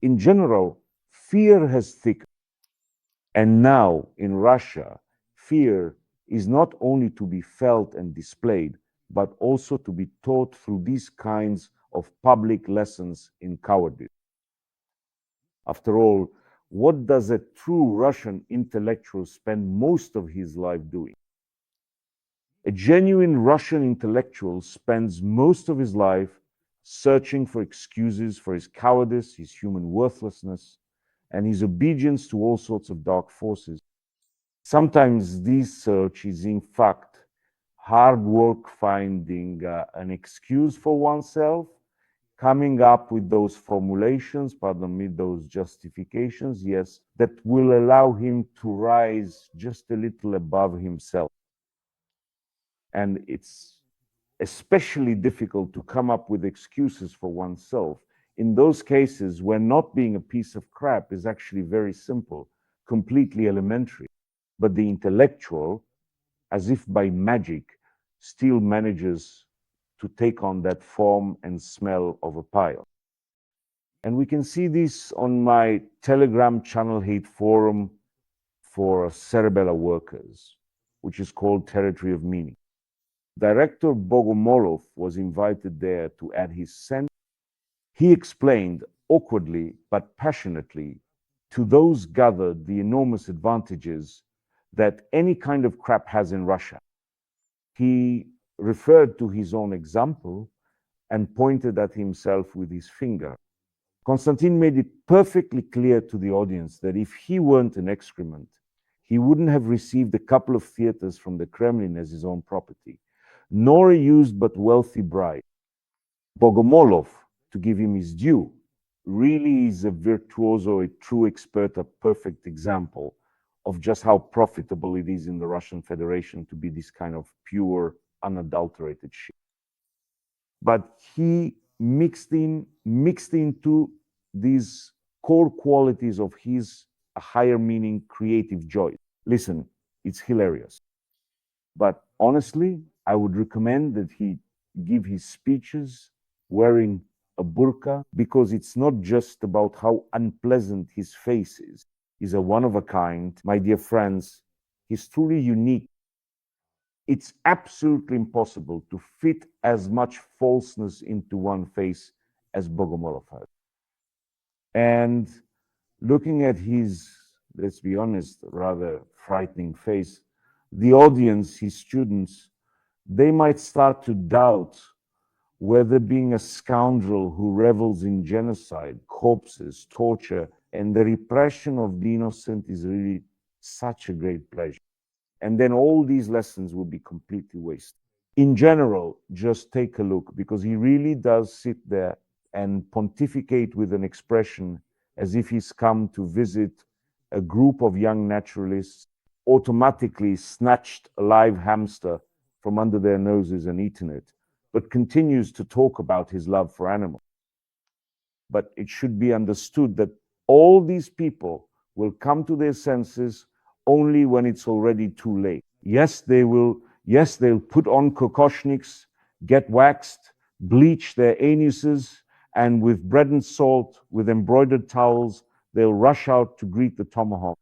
In general, fear has thickened. And now in Russia, fear is not only to be felt and displayed, but also to be taught through these kinds of public lessons in cowardice. After all, what does a true Russian intellectual spend most of his life doing? A genuine Russian intellectual spends most of his life searching for excuses for his cowardice, his human worthlessness, and his obedience to all sorts of dark forces. Sometimes this search is, in fact, hard work finding an excuse for oneself, coming up with those formulations, pardon me, those justifications, yes, that will allow him to rise just a little above himself. And it's especially difficult to come up with excuses for oneself in those cases where not being a piece of crap is actually very simple, completely elementary. But the intellectual, as if by magic, still manages to take on that form and smell of a pile. And we can see this on my Telegram channel hate forum for cerebellar workers, which is called Territory of Meaning. Director Bogomolov was invited there to add his sense. He explained awkwardly but passionately to those gathered the enormous advantages that any kind of crap has in Russia. He referred to his own example and pointed at himself with his finger. Konstantin made it perfectly clear to the audience that if he weren't an excrement, he wouldn't have received a couple of theaters from the Kremlin as his own property, nor a used but wealthy bride. Bogomolov, to give him his due, really is a virtuoso, a true expert, a perfect example of just how profitable it is in the Russian Federation to be this kind of pure, unadulterated shit. But he mixed into these core qualities of his higher meaning, creative joy. Listen, it's hilarious. But honestly, I would recommend that he give his speeches wearing a burqa, because it's not just about how unpleasant his face is. He's a one of a kind, my dear friends. He's truly unique. It's absolutely impossible to fit as much falseness into one face as Bogomolov has. And looking at his, let's be honest, rather frightening face, the audience, his students, they might start to doubt whether being a scoundrel who revels in genocide, corpses, torture, and the repression of the innocent is really such a great pleasure. And then all these lessons will be completely wasted. In general, just take a look, because he really does sit there and pontificate with an expression as if he's come to visit a group of young naturalists, automatically snatched a live hamster from under their noses and eaten it, but continues to talk about his love for animals. But it should be understood that all these people will come to their senses only when it's already too late. Yes, they'll put on kokoshniks, get waxed, bleach their anuses, and with bread and salt, with embroidered towels, they'll rush out to greet the tomahawk.